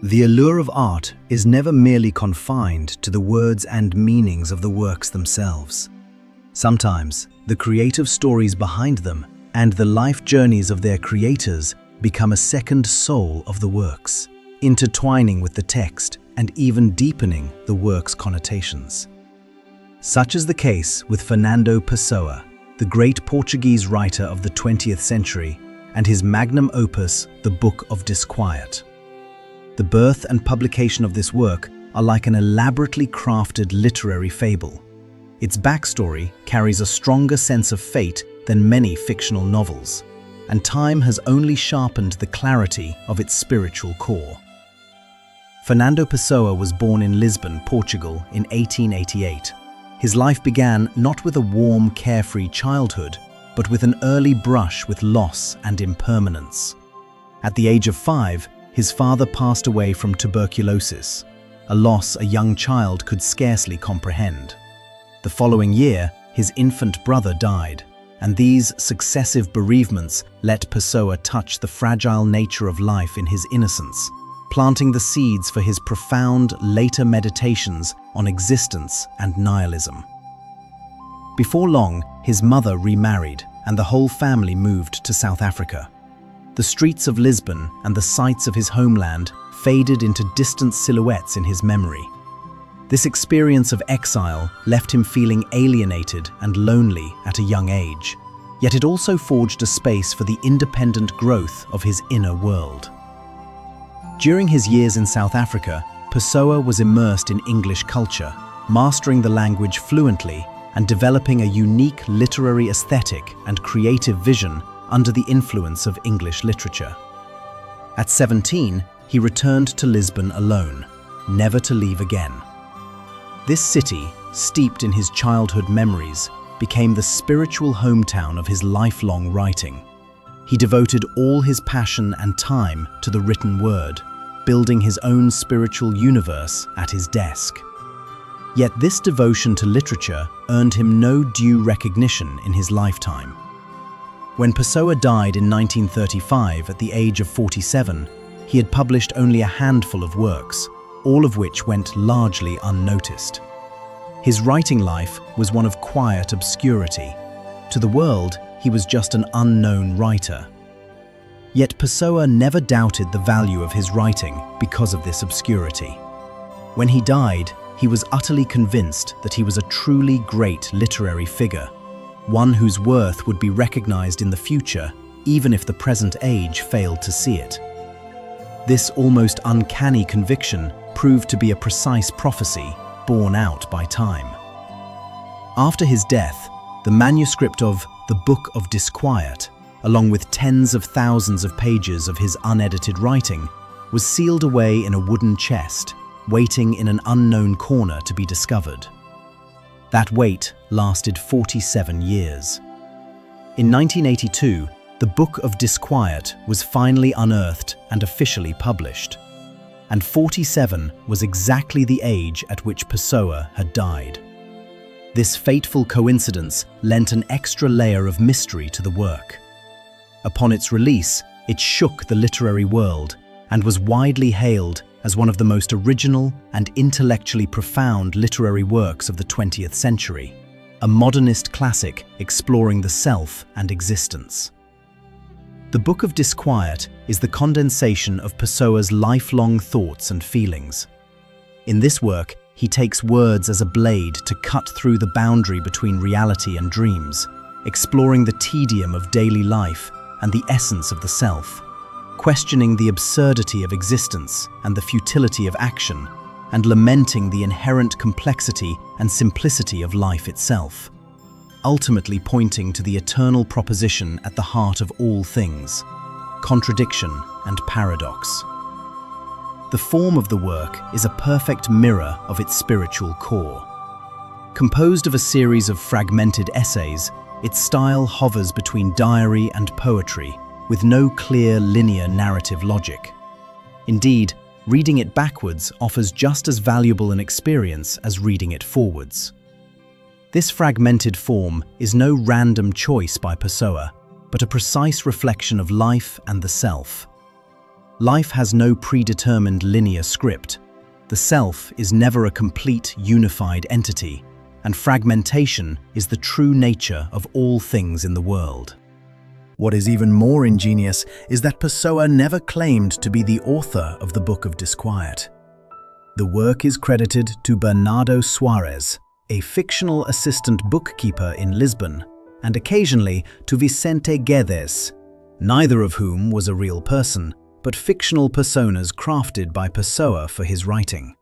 The allure of art is never merely confined to the words and meanings of the works themselves. Sometimes, the creative stories behind them and the life journeys of their creators become a second soul of the works, intertwining with the text and even deepening the work's connotations. Such is the case with Fernando Pessoa, the great Portuguese writer of the 20th century, and his magnum opus, the Book of Disquiet. The birth and publication of this work are like an elaborately crafted literary fable. Its backstory carries a stronger sense of fate than many fictional novels, and time has only sharpened the clarity of its spiritual core. Fernando Pessoa was born in Lisbon, Portugal in 1888. His life began not with a warm, carefree childhood, but with an early brush with loss and impermanence. At the age of 5, his father passed away from tuberculosis, a loss a young child could scarcely comprehend. The following year, his infant brother died, and these successive bereavements let Pessoa touch the fragile nature of life in his innocence, planting the seeds for his profound later meditations on existence and nihilism. Before long, his mother remarried, and the whole family moved to South Africa. The streets of Lisbon and the sights of his homeland faded into distant silhouettes in his memory. This experience of exile left him feeling alienated and lonely at a young age, yet it also forged a space for the independent growth of his inner world. During his years in South Africa, Pessoa was immersed in English culture, mastering the language fluently and developing a unique literary aesthetic and creative vision under the influence of English literature. At 17, he returned to Lisbon alone, never to leave again. This city, steeped in his childhood memories, became the spiritual hometown of his lifelong writing. He devoted all his passion and time to the written word, building his own spiritual universe at his desk. Yet this devotion to literature earned him no due recognition in his lifetime. When Pessoa died in 1935 at the age of 47, he had published only a handful of works, all of which went largely unnoticed. His writing life was one of quiet obscurity. To the world, he was just an unknown writer. Yet Pessoa never doubted the value of his writing because of this obscurity. When he died, he was utterly convinced that he was a truly great literary figure, one whose worth would be recognized in the future, even if the present age failed to see it. This almost uncanny conviction proved to be a precise prophecy borne out by time. After his death, the manuscript of the Book of Disquiet, along with tens of thousands of pages of his unedited writing, was sealed away in a wooden chest, waiting in an unknown corner to be discovered. That wait lasted 47 years. In 1982, the Book of Disquiet was finally unearthed and officially published. And 47 was exactly the age at which Pessoa had died. This fateful coincidence lent an extra layer of mystery to the work. Upon its release, it shook the literary world and was widely hailed as one of the most original and intellectually profound literary works of the 20th century, a modernist classic exploring the self and existence. The Book of Disquiet is the condensation of Pessoa's lifelong thoughts and feelings. In this work, he takes words as a blade to cut through the boundary between reality and dreams, exploring the tedium of daily life and the essence of the self, questioning the absurdity of existence and the futility of action, and lamenting the inherent complexity and simplicity of life itself, ultimately pointing to the eternal proposition at the heart of all things: contradiction and paradox. The form of the work is a perfect mirror of its spiritual core. Composed of a series of fragmented essays, its style hovers between diary and poetry, with no clear linear narrative logic. Indeed, reading it backwards offers just as valuable an experience as reading it forwards. This fragmented form is no random choice by Pessoa, but a precise reflection of life and the self. Life has no predetermined linear script. The self is never a complete, unified entity, and fragmentation is the true nature of all things in the world. What is even more ingenious is that Pessoa never claimed to be the author of the Book of Disquiet. The work is credited to Bernardo Soares, a fictional assistant bookkeeper in Lisbon, and occasionally to Vicente Guedes, neither of whom was a real person, but fictional personas crafted by Pessoa for his writing.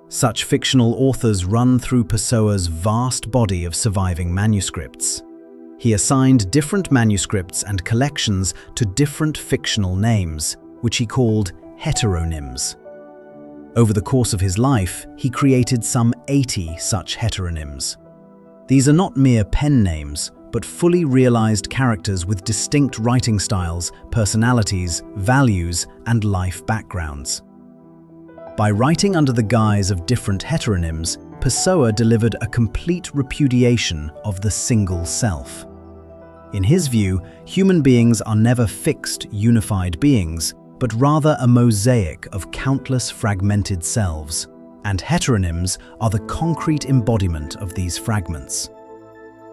Such fictional authors run through Pessoa's vast body of surviving manuscripts. He assigned different manuscripts and collections to different fictional names, which he called heteronyms. Over the course of his life, he created some 80 such heteronyms. These are not mere pen names, but fully realized characters with distinct writing styles, personalities, values, and life backgrounds. By writing under the guise of different heteronyms, Pessoa delivered a complete repudiation of the single self. In his view, human beings are never fixed, unified beings, but rather a mosaic of countless fragmented selves, and heteronyms are the concrete embodiment of these fragments.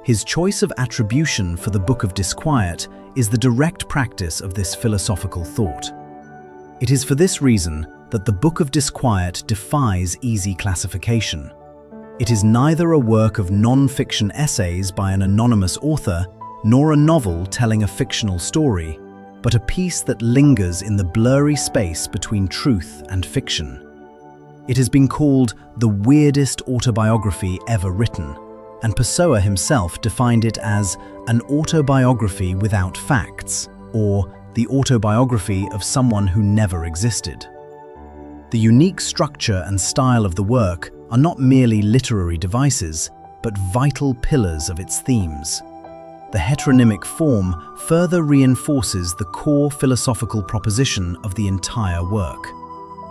His choice of attribution for the Book of Disquiet is the direct practice of this philosophical thought. It is for this reason that the Book of Disquiet defies easy classification. It is neither a work of non-fiction essays by an anonymous author, nor a novel telling a fictional story, but a piece that lingers in the blurry space between truth and fiction. It has been called the weirdest autobiography ever written, and Pessoa himself defined it as an autobiography without facts, or the autobiography of someone who never existed. The unique structure and style of the work are not merely literary devices, but vital pillars of its themes. The heteronymic form further reinforces the core philosophical proposition of the entire work,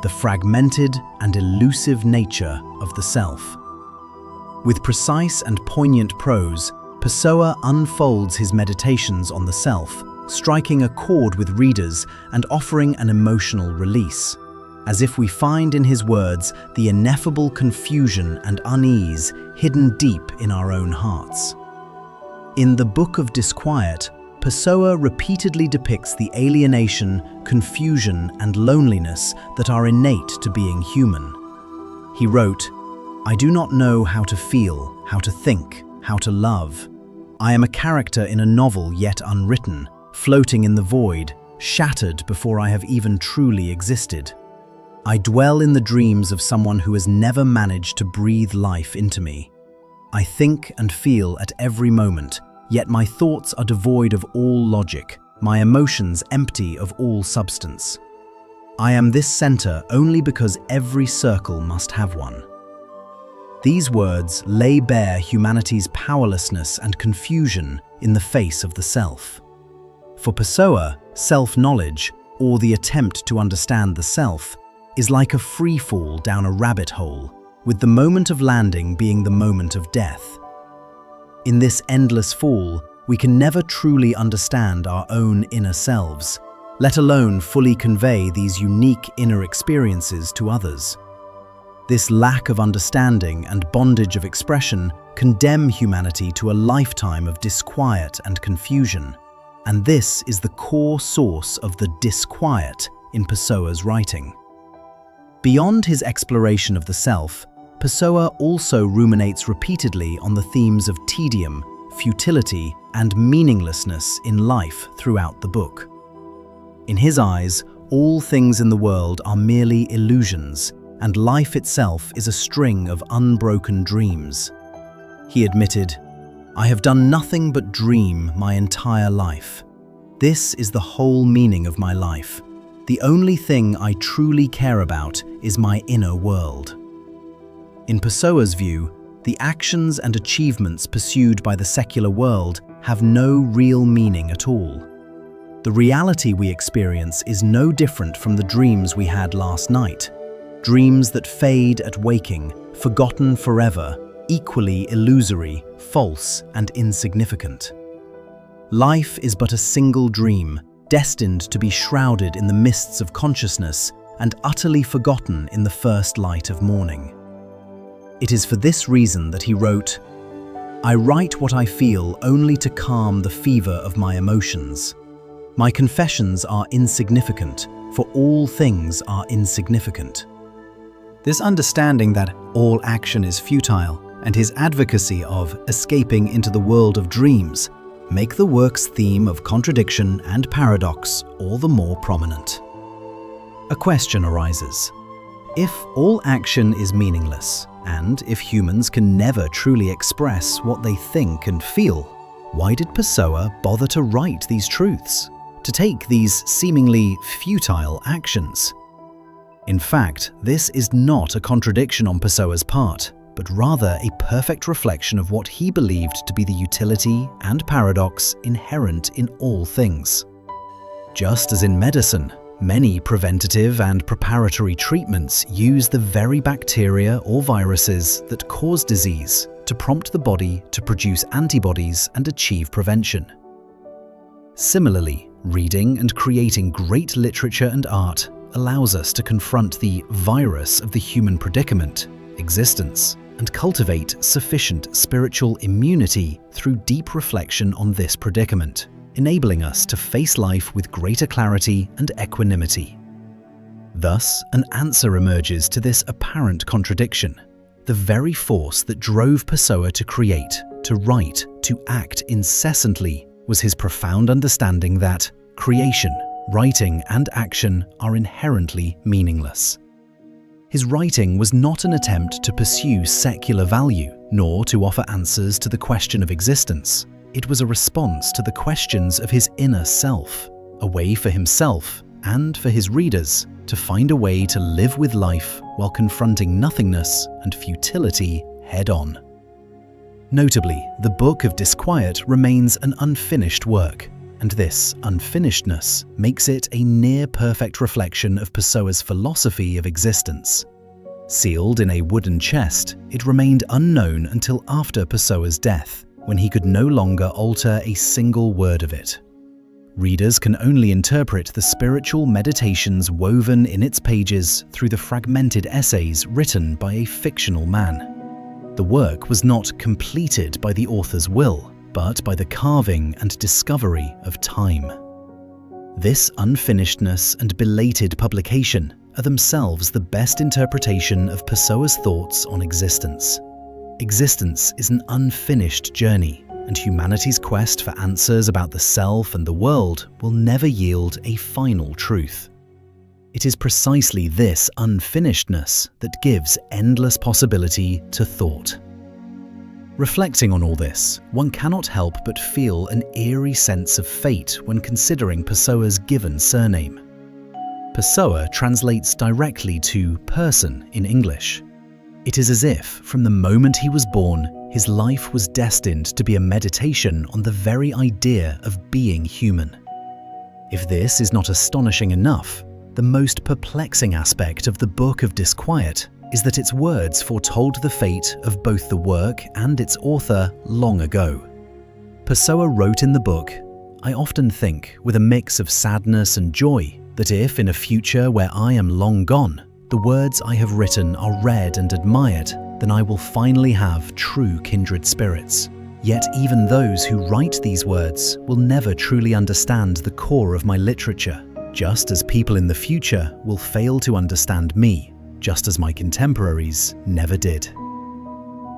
the fragmented and elusive nature of the self. With precise and poignant prose, Pessoa unfolds his meditations on the self, striking a chord with readers and offering an emotional release, as if we find in his words the ineffable confusion and unease hidden deep in our own hearts. In the Book of Disquiet, Pessoa repeatedly depicts the alienation, confusion, and loneliness that are innate to being human. He wrote, "I do not know how to feel, how to think, how to love. I am a character in a novel yet unwritten, floating in the void, shattered before I have even truly existed. I dwell in the dreams of someone who has never managed to breathe life into me. I think and feel at every moment, yet my thoughts are devoid of all logic, my emotions empty of all substance. I am this center only because every circle must have one." These words lay bare humanity's powerlessness and confusion in the face of the self. For Pessoa, self-knowledge, or the attempt to understand the self, is like a free fall down a rabbit hole, with the moment of landing being the moment of death. In this endless fall, we can never truly understand our own inner selves, let alone fully convey these unique inner experiences to others. This lack of understanding and bondage of expression condemn humanity to a lifetime of disquiet and confusion, and this is the core source of the disquiet in Pessoa's writing. Beyond his exploration of the self, Pessoa also ruminates repeatedly on the themes of tedium, futility, and meaninglessness in life throughout the book. In his eyes, all things in the world are merely illusions, and life itself is a string of unbroken dreams. He admitted, "I have done nothing but dream my entire life. This is the whole meaning of my life. The only thing I truly care about is my inner world." In Pessoa's view, the actions and achievements pursued by the secular world have no real meaning at all. The reality we experience is no different from the dreams we had last night. Dreams that fade at waking, forgotten forever, equally illusory, false, and insignificant. Life is but a single dream, destined to be shrouded in the mists of consciousness and utterly forgotten in the first light of morning. It is for this reason that he wrote, "I write what I feel only to calm the fever of my emotions. My confessions are insignificant, for all things are insignificant." This understanding that all action is futile and his advocacy of escaping into the world of dreams make the work's theme of contradiction and paradox all the more prominent. A question arises. If all action is meaningless, and if humans can never truly express what they think and feel, why did Pessoa bother to write these truths, to take these seemingly futile actions? In fact, this is not a contradiction on Pessoa's part, but rather a perfect reflection of what he believed to be the utility and paradox inherent in all things. Just as in medicine, many preventative and preparatory treatments use the very bacteria or viruses that cause disease to prompt the body to produce antibodies and achieve prevention. Similarly, reading and creating great literature and art allows us to confront the virus of the human predicament, existence, and cultivate sufficient spiritual immunity through deep reflection on this predicament, enabling us to face life with greater clarity and equanimity. Thus, an answer emerges to this apparent contradiction. The very force that drove Pessoa to create, to write, to act incessantly was his profound understanding that creation, writing, and action are inherently meaningless. His writing was not an attempt to pursue secular value, nor to offer answers to the question of existence. It was a response to the questions of his inner self, a way for himself and for his readers to find a way to live with life while confronting nothingness and futility head-on. Notably, the Book of Disquiet remains an unfinished work, and this unfinishedness makes it a near-perfect reflection of Pessoa's philosophy of existence. Sealed in a wooden chest, it remained unknown until after Pessoa's death, when he could no longer alter a single word of it. Readers can only interpret the spiritual meditations woven in its pages through the fragmented essays written by a fictional man. The work was not completed by the author's will, but by the carving and discovery of time. This unfinishedness and belated publication are themselves the best interpretation of Pessoa's thoughts on existence. Existence is an unfinished journey, and humanity's quest for answers about the self and the world will never yield a final truth. It is precisely this unfinishedness that gives endless possibility to thought. Reflecting on all this, one cannot help but feel an eerie sense of fate when considering Pessoa's given surname. Pessoa translates directly to person in English. It is as if, from the moment he was born, his life was destined to be a meditation on the very idea of being human. If this is not astonishing enough, the most perplexing aspect of the Book of Disquiet is that its words foretold the fate of both the work and its author long ago. Pessoa wrote in the book, "I often think, with a mix of sadness and joy, that if in a future where I am long gone, the words I have written are read and admired, then I will finally have true kindred spirits. Yet even those who write these words will never truly understand the core of my literature, just as people in the future will fail to understand me, just as my contemporaries never did."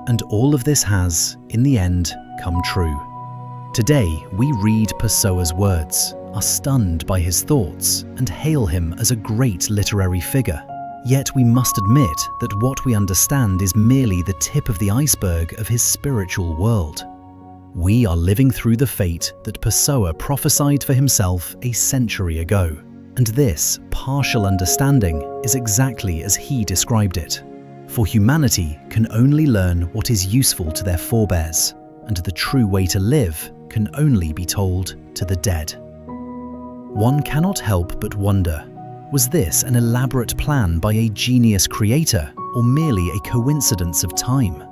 And all of this has, in the end, come true. Today, we read Pessoa's words, are stunned by his thoughts, and hail him as a great literary figure. Yet we must admit that what we understand is merely the tip of the iceberg of his spiritual world. We are living through the fate that Pessoa prophesied for himself a century ago, and this partial understanding is exactly as he described it. For humanity can only learn what is useful to their forebears, and the true way to live can only be told to the dead. One cannot help but wonder, was this an elaborate plan by a genius creator, or merely a coincidence of time?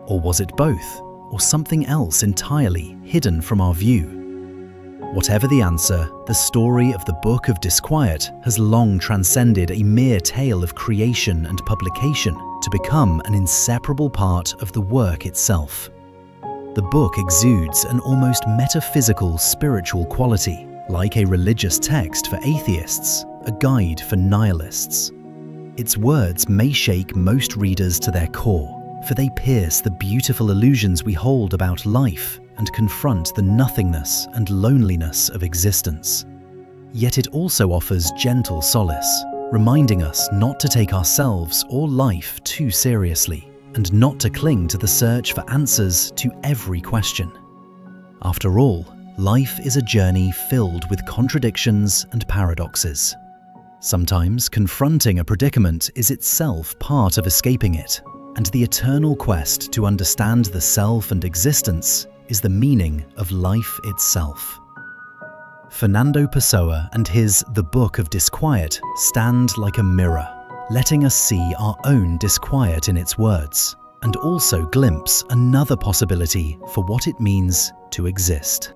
Or was it both, or something else entirely hidden from our view? Whatever the answer, the story of the Book of Disquiet has long transcended a mere tale of creation and publication to become an inseparable part of the work itself. The book exudes an almost metaphysical, spiritual quality, like a religious text for atheists, a guide for nihilists. Its words may shake most readers to their core, for they pierce the beautiful illusions we hold about life and confront the nothingness and loneliness of existence. Yet it also offers gentle solace, reminding us not to take ourselves or life too seriously, and not to cling to the search for answers to every question. After all, life is a journey filled with contradictions and paradoxes. Sometimes confronting a predicament is itself part of escaping it, and the eternal quest to understand the self and existence is the meaning of life itself. Fernando Pessoa and his The Book of Disquiet stand like a mirror, letting us see our own disquiet in its words, and also glimpse another possibility for what it means to exist.